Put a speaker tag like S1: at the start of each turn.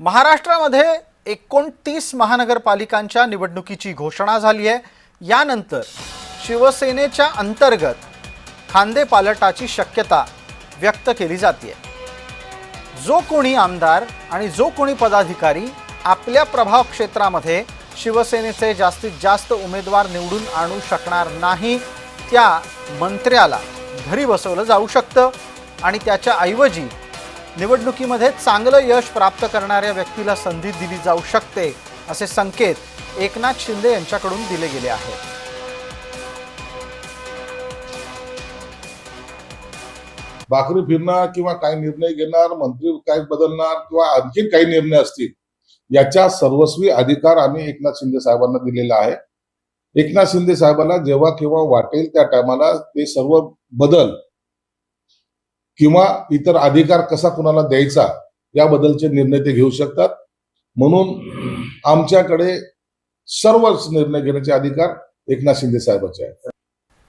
S1: महाराष्ट्रामध्ये 29 महानगरपालिकांच्या निवडणुकीची घोषणा झाली आहे। यानंतर शिवसेनेच्या अंतर्गत खांदेपालटाची शक्यता व्यक्त केली जाते। जो कोणी आमदार आणि जो कोणी पदाधिकारी आपल्या प्रभाव क्षेत्रामध्ये शिवसेनेचे जास्तीत जास्त उमेदवार निवडून आणू शकणार नाही, त्या मंत्र्याला घरी बसवलं जाऊ शकतं आणि त्याच्या ऐवजी निवडणुकीमध्ये चांगलं यश प्राप्त करणाऱ्या व्यक्तीला संधी दिली जाऊ शकते, असे संकेत एकनाथ शिंदे यांच्याकडून दिले गेले आहेत।
S2: भाकरी फिरणार किंवा काही निर्णय घेणार, मंत्री काय बदलणार किंवा आणखी काही निर्णय असतील, याच्या सर्वस्वी अधिकार आम्ही एकनाथ शिंदे साहेबांना दिलेला आहे। एकनाथ शिंदे साहेबांना जेव्हा केव्हा वाटेल त्या टायमाला ते सर्व बदल किंवा इतर अधिकार कसा कुणाला द्यायचा याबद्दलचे निर्णय ते घेऊ शकतात। म्हणून आमच्याकडे सर्वच निर्णय घेण्याचे अधिकार एकनाथ शिंदे साहेबांचे आहेत।